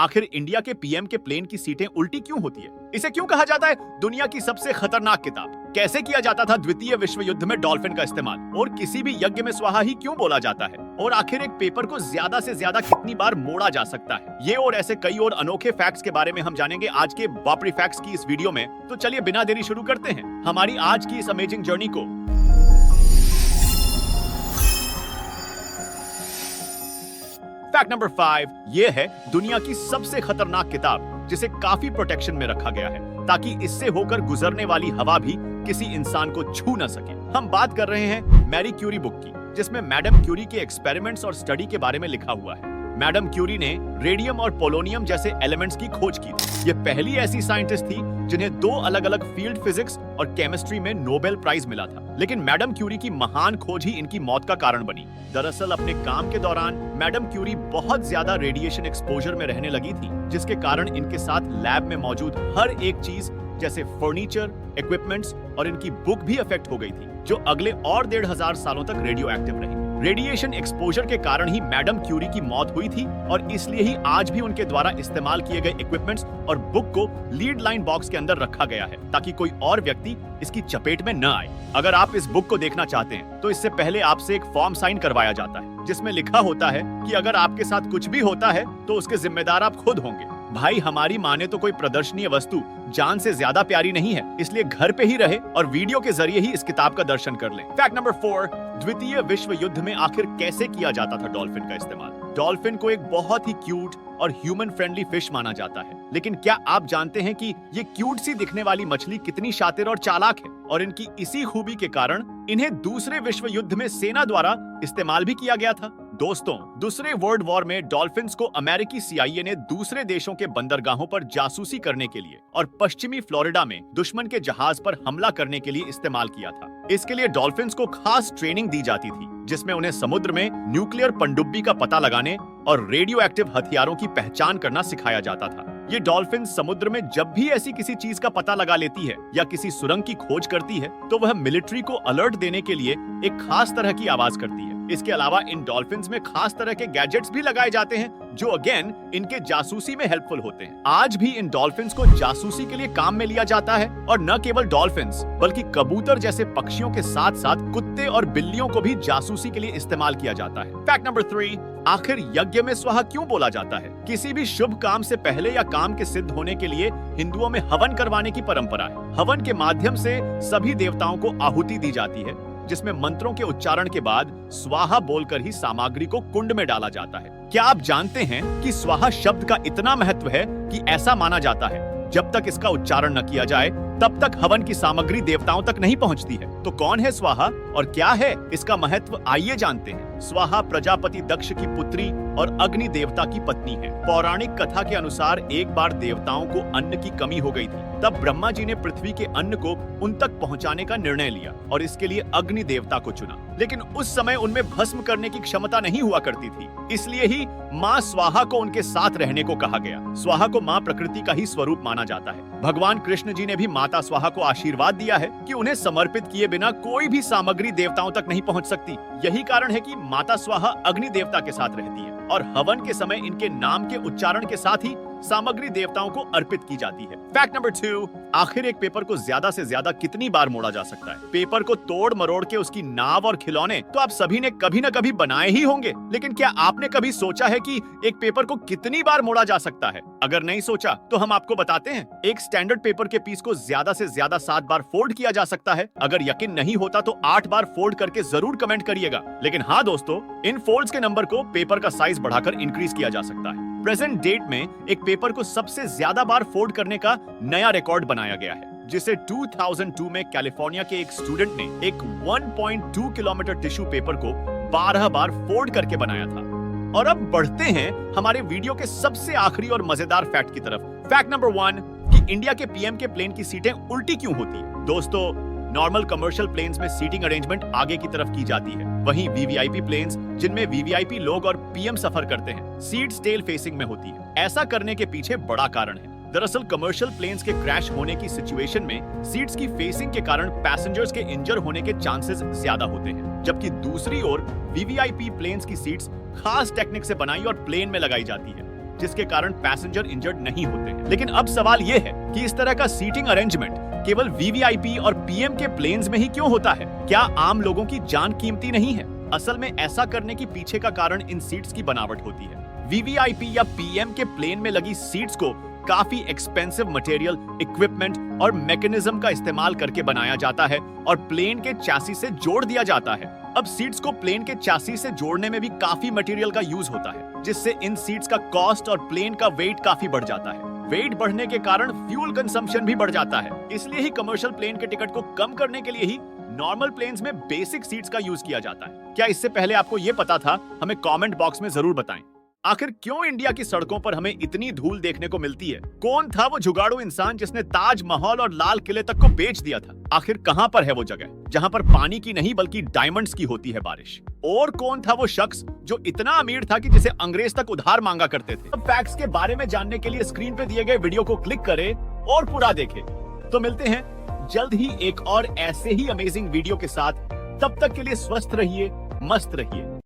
आखिर इंडिया के पीएम के प्लेन की सीटें उल्टी क्यों होती है? इसे क्यों कहा जाता है दुनिया की सबसे खतरनाक किताब? कैसे किया जाता था द्वितीय विश्व युद्ध में डॉल्फिन का इस्तेमाल? और किसी भी यज्ञ में स्वाहा ही क्यों बोला जाता है? और आखिर एक पेपर को ज्यादा से ज्यादा कितनी बार मोड़ा जा सकता है? ये और ऐसे कई और अनोखे फैक्ट्स के बारे में हम जानेंगे आज के बापरी फैक्ट्स की इस वीडियो में। तो चलिए बिना देरी शुरू करते हैं हमारी आज की इस अमेजिंग जर्नी को। फैक्ट नंबर 5 ये है दुनिया की सबसे खतरनाक किताब जिसे काफी प्रोटेक्शन में रखा गया है ताकि इससे होकर गुजरने वाली हवा भी किसी इंसान को छू न सके। हम बात कर रहे हैं मैरी क्यूरी बुक की, जिसमें मैडम क्यूरी के एक्सपेरिमेंट्स और स्टडी के बारे में लिखा हुआ है। मैडम क्यूरी ने रेडियम और पोलोनियम जैसे एलिमेंट्स की खोज की थी। ये पहली ऐसी साइंटिस्ट थी जिन्हें 2 अलग-अलग फील्ड फिजिक्स और केमिस्ट्री में नोबेल प्राइज मिला था। लेकिन मैडम क्यूरी की महान खोज ही इनकी मौत का कारण बनी। दरअसल अपने काम के दौरान मैडम क्यूरी बहुत ज्यादा रेडिएशन एक्सपोजर में रहने लगी थी, जिसके कारण इनके साथ लैब में मौजूद हर एक चीज जैसे फर्नीचर, इक्विपमेंट्स और इनकी बुक भी अफेक्ट हो गई थी, जो अगले और 1500 सालों तक रेडियो एक्टिव रही। रेडिएशन एक्सपोजर के कारण ही मैडम क्यूरी की मौत हुई थी और इसलिए ही आज भी उनके द्वारा इस्तेमाल किए गए इक्विपमेंट्स और बुक को लीड लाइन बॉक्स के अंदर रखा गया है ताकि कोई और व्यक्ति इसकी चपेट में न आए। अगर आप इस बुक को देखना चाहते हैं तो इससे पहले आपसे एक फॉर्म साइन करवाया जाता है, जिसमें लिखा होता है कि अगर आपके साथ कुछ भी होता है तो उसके जिम्मेदार आप खुद होंगे। भाई हमारी माने तो कोई प्रदर्शनीय वस्तु जान से ज्यादा प्यारी नहीं है, इसलिए घर पे ही रहे और वीडियो के जरिए ही इस किताब का दर्शन कर लें। फैक्ट नंबर 4 द्वितीय विश्व युद्ध में आखिर कैसे किया जाता था डॉल्फिन का इस्तेमाल? डॉल्फिन को एक बहुत ही क्यूट और ह्यूमन फ्रेंडली फिश माना जाता है, लेकिन क्या आप जानते हैं कि ये क्यूट सी दिखने वाली मछली कितनी शातिर और चालाक है? और इनकी इसी खूबी के कारण इन्हें दूसरे विश्व युद्ध में सेना द्वारा इस्तेमाल भी किया गया था। दोस्तों, दूसरे वर्ल्ड वॉर में डॉल्फिन्स को अमेरिकी सीआईए ने दूसरे देशों के बंदरगाहों पर जासूसी करने के लिए और पश्चिमी फ्लोरिडा में दुश्मन के जहाज पर हमला करने के लिए इस्तेमाल किया था। इसके लिए डॉल्फिन्स को खास ट्रेनिंग दी जाती थी, जिसमें उन्हें समुद्र में न्यूक्लियर पनडुब्बी का पता लगाने और रेडियो एक्टिव हथियारों की पहचान करना सिखाया जाता था। ये डॉल्फिन समुद्र में जब भी ऐसी किसी चीज का पता लगा लेती है या किसी सुरंग की खोज करती है तो वह मिलिट्री को अलर्ट देने के लिए एक खास तरह की आवाज करती है। इसके अलावा इन डॉल्फिन्स में खास तरह के गैजेट्स भी लगाए जाते हैं जो अगेन इनके जासूसी में हेल्पफुल होते हैं। आज भी इन डॉल्फिन्स को जासूसी के लिए काम में लिया जाता है और न केवल डॉल्फिन्स बल्कि कबूतर जैसे पक्षियों के साथ साथ कुत्ते और बिल्लियों को भी जासूसी के लिए इस्तेमाल किया जाता है। फैक्ट नंबर 3 आखिर यज्ञ में स्वाहा क्यों बोला जाता है? किसी भी शुभ काम से पहले या काम के सिद्ध होने के लिए हिंदुओं में हवन करवाने की परंपरा है। हवन के माध्यम से सभी देवताओं को आहुति दी जाती है, जिसमें मंत्रों के उच्चारण के बाद स्वाहा बोलकर ही सामग्री को कुंड में डाला जाता है। क्या आप जानते हैं कि स्वाहा शब्द का इतना महत्व है कि ऐसा माना जाता है जब तक इसका उच्चारण न किया जाए तब तक हवन की सामग्री देवताओं तक नहीं पहुंचती है। तो कौन है स्वाहा और क्या है इसका महत्व? आइए जानते हैं। स्वाहा प्रजापति दक्ष की पुत्री और अग्नि देवता की पत्नी है। पौराणिक कथा के अनुसार एक बार देवताओं को अन्न की कमी हो गई थी, तब ब्रह्मा जी ने पृथ्वी के अन्न को उन तक पहुंचाने का निर्णय लिया और इसके लिए अग्नि देवता को चुना। लेकिन उस समय उनमें भस्म करने की क्षमता नहीं हुआ करती थी, इसलिए ही माँ स्वाहा को उनके साथ रहने को कहा गया। स्वाहा को माँ प्रकृति का ही स्वरूप माना जाता है। भगवान कृष्ण जी ने भी माता स्वाहा को आशीर्वाद दिया है कि उन्हें समर्पित किए बिना कोई भी सामग्री देवताओं तक नहीं पहुंच सकती। यही कारण है कि माता स्वाहा अग्नि देवता के साथ रहती है और हवन के समय इनके नाम के उच्चारण के साथ ही सामग्री देवताओं को अर्पित की जाती है। फैक्ट नंबर 2 आखिर एक पेपर को ज्यादा से ज्यादा कितनी बार मोड़ा जा सकता है? पेपर को तोड़ मरोड़ के उसकी नाव और खिलौने तो आप सभी ने कभी न कभी बनाए ही होंगे, लेकिन क्या आपने कभी सोचा है कि एक पेपर को कितनी बार मोड़ा जा सकता है? अगर नहीं सोचा तो हम आपको बताते हैं। एक स्टैंडर्ड पेपर के पीस को ज्यादा से ज्यादा 7 बार फोल्ड किया जा सकता है। अगर यकीन नहीं होता तो 8 बार फोल्ड करके जरूर कमेंट करिएगा। लेकिन हाँ दोस्तों, इन फोल्ड्स के नंबर को पेपर का साइज बढ़ाकर इंक्रीज किया जा सकता है। प्रेजेंट डेट में एक पेपर को सबसे ज्यादा बार फोल्ड करने का नया रिकॉर्ड बनाया गया है, जिसे 2002 में कैलिफोर्निया के एक स्टूडेंट ने एक 1.2 किलोमीटर टिश्यू पेपर को 12 बार फोल्ड करके बनाया था। और अब बढ़ते हैं हमारे वीडियो के सबसे आखिरी और मजेदार फैक्ट की तरफ। फैक्ट नंबर 1 कि इंडिया के पीएम के प्लेन की सीटें उल्टी क्यों होती है? दोस्तों, नॉर्मल कमर्शियल प्लेन्स में सीटिंग अरेंजमेंट आगे की तरफ की जाती है, वहीं वीवीआईपी प्लेन्स जिनमें वीवीआईपी लोग और पीएम सफर करते हैं, सीट्स टेल फेसिंग में होती है। ऐसा करने के पीछे बड़ा कारण है। दरअसल कमर्शियल प्लेन्स के क्रैश होने की सिचुएशन में सीट्स की फेसिंग के कारण पैसेंजर्स के इंजर होने के चांसेस ज्यादा होते हैं, जबकि दूसरी ओर वीवीआईपी प्लेन्स की सीट्स खास टेक्निक से बनाई और प्लेन में लगाई जाती है जिसके कारण पैसेंजर इंजर्ड नहीं होते हैं। लेकिन अब सवाल ये है कि इस तरह का सीटिंग अरेंजमेंट केवल वीवीआईपी और पीएम के प्लेन्स में ही क्यों होता है? क्या आम लोगों की जान कीमती नहीं है? असल में ऐसा करने की पीछे का कारण इन सीट्स की बनावट होती है। वीवीआईपी या पीएम के प्लेन में लगी सीट्स को काफी एक्सपेंसिव मटेरियल, इक्विपमेंट और मैकेनिज्म का इस्तेमाल करके बनाया जाता है और प्लेन के चैसी से जोड़ दिया जाता है। अब सीट्स को प्लेन के चैसी से जोड़ने में भी काफी मटेरियल का यूज होता है, जिससे इन सीट्स का कॉस्ट और प्लेन का वेट काफी बढ़ जाता है। वेट बढ़ने के कारण फ्यूल कंजम्पशन भी बढ़ जाता है। इसलिए ही कमर्शियल प्लेन के टिकट को कम करने के लिए ही नॉर्मल प्लेन्स में बेसिक सीट्स का यूज किया जाता है। क्या इससे पहले आपको यह पता था? हमें कमेंट बॉक्स में जरूर बताएं। आखिर क्यों इंडिया की सड़कों पर हमें इतनी धूल देखने को मिलती है? कौन था वो जुगाड़ू इंसान जिसने ताजमहल और लाल किले तक को बेच दिया था? आखिर कहां पर है वो जगह जहां पर पानी की नहीं बल्कि डायमंड्स की होती है बारिश? और कौन था वो शख्स जो इतना अमीर था कि जिसे अंग्रेज तक उधार मांगा करते थे? अब फैक्ट्स के बारे में जानने के लिए स्क्रीन पे दिए गए वीडियो को क्लिक करें और पूरा देखें। तो मिलते हैं जल्द ही एक और ऐसे ही अमेजिंग वीडियो के साथ। तब तक के लिए स्वस्थ रहिए, मस्त रहिए।